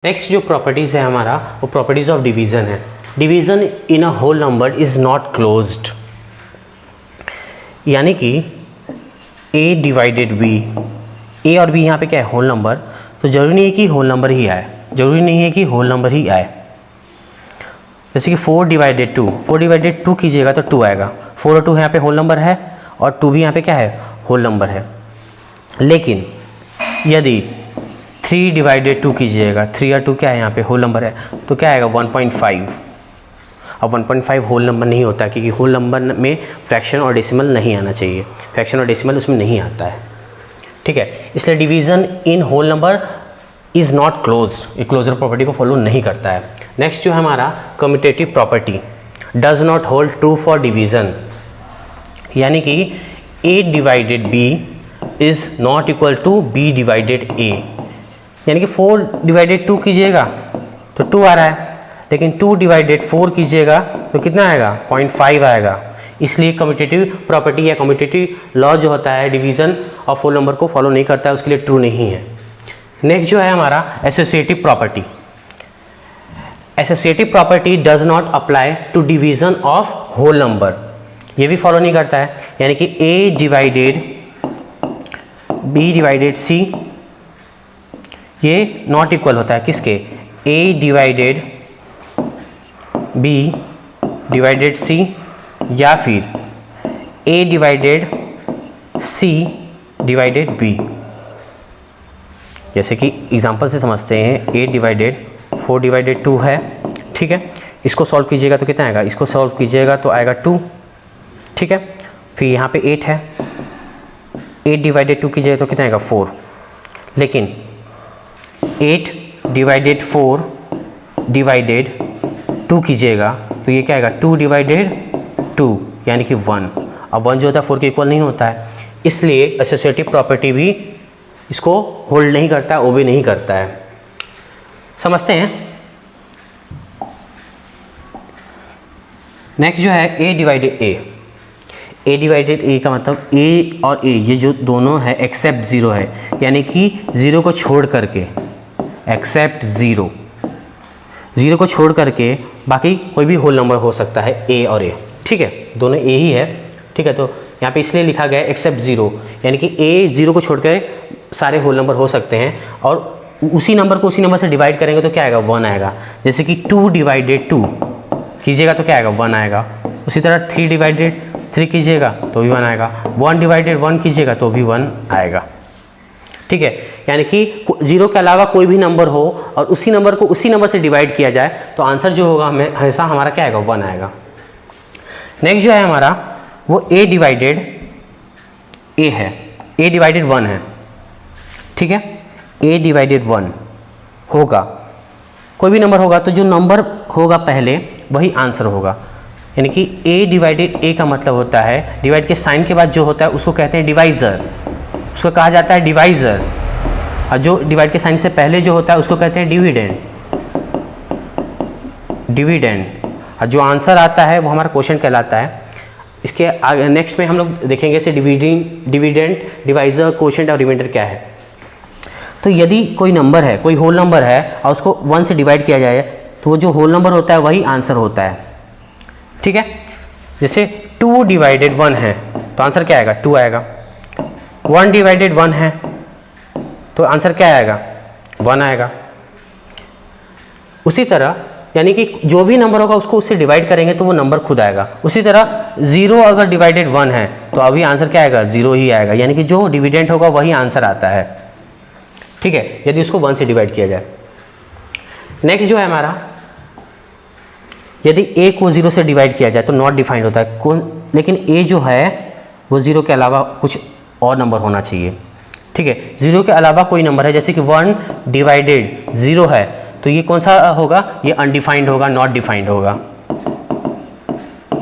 Next जो properties है हमारा वो प्रॉपर्टीज़ ऑफ डिवीज़न है। Division in a whole number is not closed, यानी कि ए डिवाइडेड बी, ए और बी यहाँ पे क्या है होल नंबर, तो ज़रूरी नहीं है कि होल नंबर ही आए, ज़रूरी नहीं है कि होल नंबर ही आए। जैसे कि 4 डिवाइडेड 2, 4 डिवाइडेड 2 कीजिएगा तो 2 आएगा, 4 और 2 यहाँ पे होल नंबर है और 2 भी यहाँ पे क्या है होल नंबर है। लेकिन यदि 3 डिवाइडेड 2 कीजिएगा, 3 और 2 क्या है यहाँ पे होल नंबर है, तो क्या आएगा 1.5। अब 1.5 होल नंबर नहीं होता क्योंकि होल नंबर में फ्रैक्शन और डेसिमल नहीं आना चाहिए, फ्रैक्शन और डेसिमल उसमें नहीं आता है, ठीक है। इसलिए division in whole number is not close, ये क्लोजर प्रॉपर्टी को फॉलो नहीं करता है। नेक्स्ट जो है हमारा commutative property, does not hold true for division, यानी कि ए divided b is not equal to b divided a, यानी कि 4 डिवाइडेड 2 कीजिएगा तो 2 आ रहा है, लेकिन 2 डिवाइडेड 4 कीजिएगा तो कितना आएगा 0.5 आएगा। इसलिए कम्यूटेटिव प्रॉपर्टी या कम्यूटेटिव लॉ जो होता है डिवीज़न ऑफ होल नंबर को फॉलो नहीं करता है, उसके लिए ट्रू नहीं है। नेक्स्ट जो है हमारा associative property, associative property does not apply to division of whole number, ये भी फॉलो नहीं करता है, यानी कि ए डिवाइडेड बी डिवाइडेड सी ये नॉट इक्वल होता है किसके, A divided B divided C या फिर A divided C divided B. जैसे कि एग्जांपल से समझते हैं, ए डिवाइडेड 4 डिवाइडेड 2 है, ठीक है, इसको सॉल्व कीजिएगा तो कितना आएगा, इसको सॉल्व कीजिएगा तो आएगा 2, ठीक है। फिर यहाँ पे 8 है, 8 डिवाइडेड 2 कीजिएगा तो कितना आएगा 4, लेकिन 8 डिवाइडेड 4 डिवाइडेड 2 कीजिएगा तो ये क्या आएगा 2 डिवाइडेड 2 यानी कि 1। अब 1 जो होता है 4 के इक्वल नहीं होता है, इसलिए एसोसिएटिव प्रॉपर्टी भी इसको होल्ड नहीं करता है, वो भी नहीं करता है। समझते हैं। नेक्स्ट जो है ए डिवाइडेड ए, ए डिवाइडेड ए का मतलब ए और ए ये जो दोनों है एक्सेप्ट 0 है, यानी कि 0 को छोड़ करके, एक्सेप्ट 0, 0 को छोड़ करके बाकी कोई भी होल नंबर हो सकता है ए और ए, ठीक है, दोनों ए ही है, ठीक है। तो यहाँ पे इसलिए लिखा गया है एक्सेप्ट 0, यानी कि ए 0 को छोड़ कर सारे होल नंबर हो सकते हैं और उसी नंबर को उसी नंबर से डिवाइड करेंगे तो क्या आएगा 1 आएगा। जैसे कि 2 डिवाइडेड 2 कीजिएगा तो क्या आएगा 1 आएगा, उसी तरह 3 डिवाइडेड 3 कीजिएगा तो भी 1 आएगा, 1 डिवाइडेड 1 कीजिएगा तो भी 1 आएगा, ठीक है। यानी कि 0 के अलावा कोई भी नंबर हो और उसी नंबर को उसी नंबर से डिवाइड किया जाए तो आंसर जो होगा हमेशा हमारा क्या आएगा 1 आएगा। नेक्स्ट जो है हमारा वो ए डिवाइडेड ए है, ए डिवाइडेड 1 है, ठीक है, ए डिवाइडेड 1 होगा, कोई भी नंबर होगा तो जो नंबर होगा पहले वही आंसर होगा, यानी कि ए डिवाइडेड ए का मतलब होता है डिवाइड के साइन के बाद जो होता है उसको कहते हैं डिवाइज़र, उसको कहा जाता है डिवाइज़र, और जो डिवाइड के साइन से पहले जो होता है उसको कहते हैं डिविडेंड, डिविडेंड, और जो आंसर आता है वो हमारा क्वेश्चन कहलाता है। इसके आगे नेक्स्ट में हम लोग देखेंगे इसे डिविडेंड, डिवाइज़र, क्वोशिएंट और रिमाइंडर क्या है। तो यदि कोई नंबर है, कोई होल नंबर है और उसको 1 से डिवाइड किया जाए तो वो जो होल नंबर होता है वही आंसर होता है, ठीक है। जैसे 2 डिवाइडेड 1 है तो आंसर क्या आएगा 2 आएगा, 1 डिवाइडेड 1 है तो आंसर क्या आएगा 1 आएगा। उसी तरह यानी कि जो भी नंबर होगा उसको उससे डिवाइड करेंगे तो वो नंबर खुद आएगा। उसी तरह 0 अगर डिवाइडेड 1 है तो अभी आंसर क्या आएगा 0 ही आएगा, यानी कि जो डिविडेंड होगा वही आंसर आता है, ठीक है, यदि उसको 1 से डिवाइड किया जाए। नेक्स्ट जो है हमारा, यदि a को 0 से डिवाइड किया जाए तो नॉट डिफाइंड होता है कौन, लेकिन a जो है वो 0 के अलावा कुछ और नंबर होना चाहिए, ठीक है। 0 के अलावा कोई नंबर है, जैसे कि 1 डिवाइडेड 0 है तो ये कौन सा होगा, ये अनडिफाइंड होगा, नॉट डिफाइंड होगा,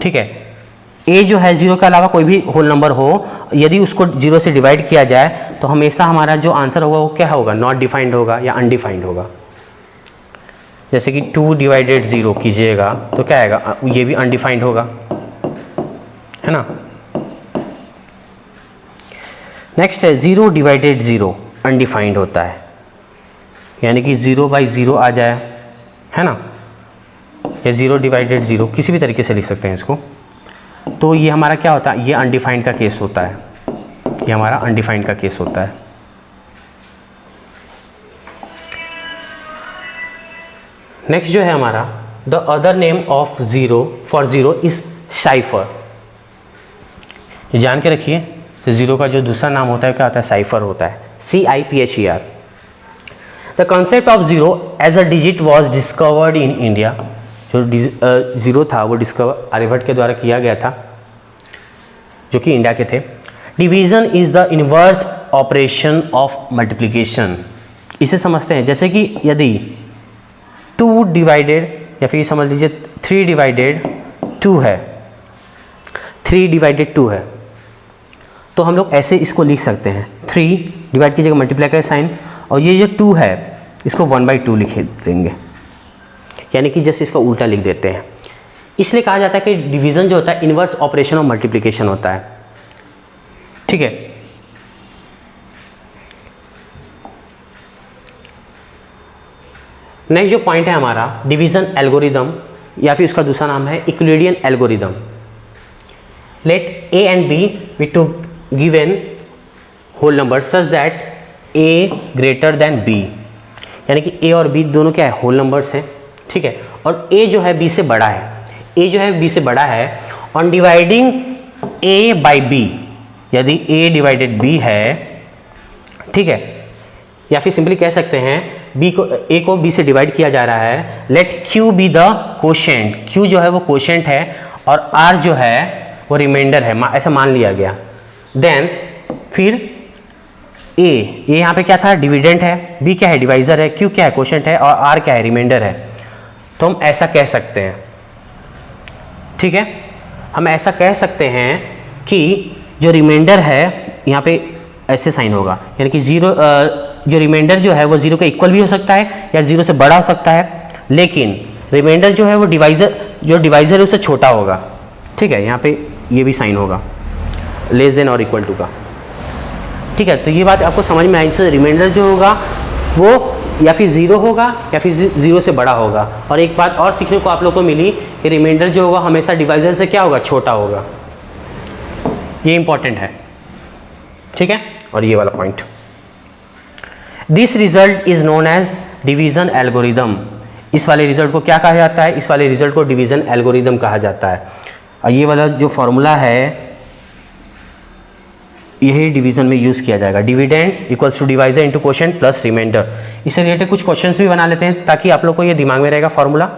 ठीक है। a जो है 0 के अलावा कोई भी होल नंबर हो, यदि उसको 0 से डिवाइड किया जाए तो हमेशा हमारा जो आंसर होगा वो क्या होगा, नॉट डिफाइंड होगा या अनडिफाइंड होगा। जैसे कि 2 डिवाइडेड 0 कीजिएगा तो क्या आएगा, ये भी अनडिफाइंड होगा, है ना। नेक्स्ट है 0 डिवाइडेड 0 अनडिफाइंड होता है, यानी कि 0/0 आ जाए, है ना, या 0/0, किसी भी तरीके से लिख सकते हैं इसको। तो ये हमारा क्या होता है, ये अनडिफाइंड का केस होता है, ये हमारा अनडिफाइंड का केस होता है। नेक्स्ट जो है हमारा, the other name of zero for zero is cipher. ये जान के रखिए, तो ज़ीरो का जो दूसरा नाम होता है क्या होता है, साइफर होता है, CIPHER। The concept of zero as a digit was discovered in India. जो ज़ीरो था वो डिस्कवर आर्यभट्ट के द्वारा किया गया था, जो कि इंडिया के थे। Division is the inverse operation of multiplication. इसे समझते हैं जैसे कि यदि 2 डिवाइडेड, या फिर समझ लीजिए 3/2 है, 3/2 है, तो हम लोग ऐसे इसको लिख सकते हैं, 3 डिवाइड कीजिएगा, मल्टीप्लाई का साइन, और ये जो 2 है इसको 1/2 लिख देंगे, यानी कि जैसे इसका उल्टा लिख देते हैं। इसलिए कहा जाता है कि डिवीज़न जो होता है इनवर्स ऑपरेशन ऑफ मल्टीप्लिकेशन होता है, ठीक है। नेक्स्ट जो पॉइंट है हमारा, डिवीज़न एल्गोरिदम, या फिर उसका दूसरा नाम है Euclidean algorithm. Let A and B be to given whole number such that A greater than B, यानी कि A और B दोनों क्या है, होल नंबर्स हैं, ठीक है। और A जो है B से बड़ा है, A जो है B से बड़ा है। On dividing A by B, यदि A डिवाइडेड B है, ठीक है, या फिर सिंपली कह सकते हैं B को, A को B से डिवाइड किया जा रहा है। Let Q be the quotient, Q जो है वो कोशेंट है और R जो है वो रिमाइंडर है, ऐसा मान लिया गया। देन फिर A यहाँ पे क्या था, डिविडेंट है, B क्या है, डिवाइजर है, Q क्या है, कोशेंट है, और R क्या है, रिमाइंडर है। तो हम ऐसा कह सकते हैं, ठीक है, हम ऐसा कह सकते हैं कि जो रिमाइंडर है यहाँ पे ऐसे साइन होगा, यानी कि ज़ीरो, जो रिमाइंडर जो है वो 0 के इक्वल भी हो सकता है या 0 से बड़ा हो सकता है, लेकिन रिमाइंडर जो है वो डिवाइजर है उससे छोटा होगा, ठीक है। यहाँ पे ये भी साइन होगा लेस देन और इक्वल टू का, ठीक है। तो ये बात आपको समझ में आई, इससे रिमाइंडर जो होगा वो या फिर 0 होगा या फिर 0 से बड़ा होगा। और एक बात और सीखने को आप लोग को मिली कि रिमाइंडर जो होगा हमेशा डिवाइजर से क्या होगा, छोटा होगा, ये इंपॉर्टेंट है, ठीक है। और ये वाला point, this result is known as division algorithm. इस वाले रिजल्ट को क्या कहा जाता है, इस वाले रिजल्ट को डिवीजन एल्गोरिदम कहा जाता है। और ये वाला जो फॉर्मूला है यही डिवीजन में यूज़ किया जाएगा, dividend equals to divisor into quotient plus remainder. इससे रिलेटेड कुछ क्वेश्चंस भी बना लेते हैं ताकि आप लोग को ये दिमाग में रहेगा फॉर्मूला।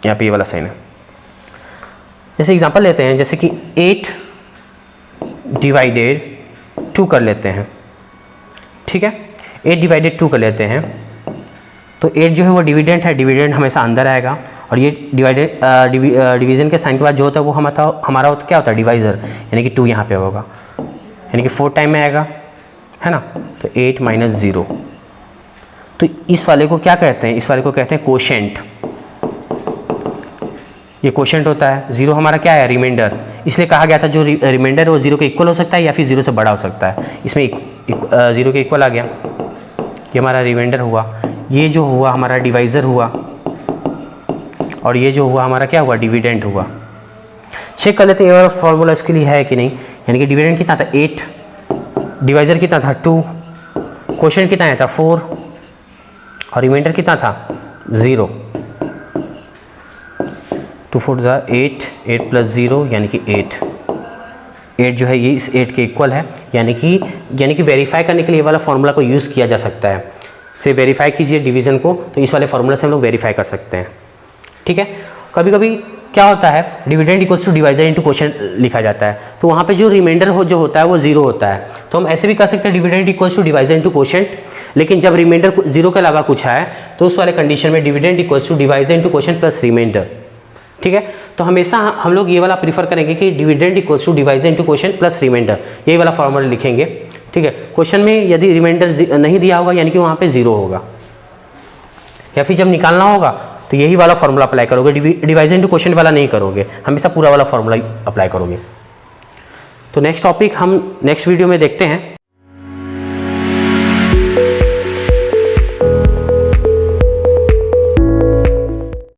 यहाँ पे ये वाला साइन है, जैसे एग्जांपल लेते हैं, जैसे कि 8/2 कर लेते हैं, ठीक है, 8/2 कर लेते हैं। तो 8 जो है वो डिविडेंड है, डिविडेंड हमेशा अंदर आएगा, और ये डिवीजन के साइन के बाद जो होता है वो हमारा क्या होता है, डिवाइजर, यानी कि 2 यहाँ पे होगा, यानी कि 4 टाइम में आएगा, है ना। तो 8 - 0, तो इस वाले को क्या कहते हैं, इस वाले को कहते हैं कोशेंट। ये कोशेंट होता है। 0 हमारा क्या है, रिमाइंडर, इसलिए कहा गया था जो रिमाइंडर है वो 0 के इक्वल हो सकता है या फिर 0 से बड़ा हो सकता है। इसमें 0 के इक्वल आ गया, ये हमारा रिमाइंडर हुआ, ये जो हुआ हमारा डिवाइज़र हुआ, और ये जो हुआ हमारा क्या हुआ, डिविडेंड हुआ। चेक कर लेते हैं ये फॉर्मूला इसके लिए है कि नहीं, यानी कि डिविडेंड कितना था 8, डिवाइज़र कितना था 2, कोशेंट कितना आया था 4, और रिमाइंडर कितना था 0। 2 4 8, 8 + 0 यानी कि 8 जो है ये इस 8 के इक्वल है, यानी कि वेरीफाई करने के लिए ये वाला फॉर्मूला को यूज़ किया जा सकता है। से वेरीफाई कीजिए डिवीज़न को, तो इस वाले फॉर्मूला से हम लोग वेरीफाई कर सकते हैं, ठीक है। कभी कभी क्या होता है, dividend equals to divisor into quotient लिखा जाता है, तो वहाँ पे जो रिमाइंडर जो होता है वो 0 होता है, तो हम ऐसे भी कर सकते हैं dividend equals to divisor into quotient. लेकिन जब रिमाइंडर 0 के अलावा कुछ है तो उस वाले कंडीशन में dividend equals to divisor into quotient plus remainder, ठीक है। तो हमेशा हम लोग ये वाला प्रीफर करेंगे कि dividend equals to divisor into quotient plus remainder, यही वाला फॉर्मूला लिखेंगे, ठीक है। क्वेश्चन में यदि रिमाइंडर नहीं दिया होगा यानी कि वहाँ पे 0 होगा, या फिर जब निकालना होगा तो यही वाला फॉर्मूला अप्लाई करोगे, डिवाइजर इंटू क्वेश्चन वाला नहीं करोगे, हमेशा पूरा वाला फॉर्मूला अप्लाई करोगे। तो नेक्स्ट टॉपिक हम नेक्स्ट वीडियो में देखते हैं।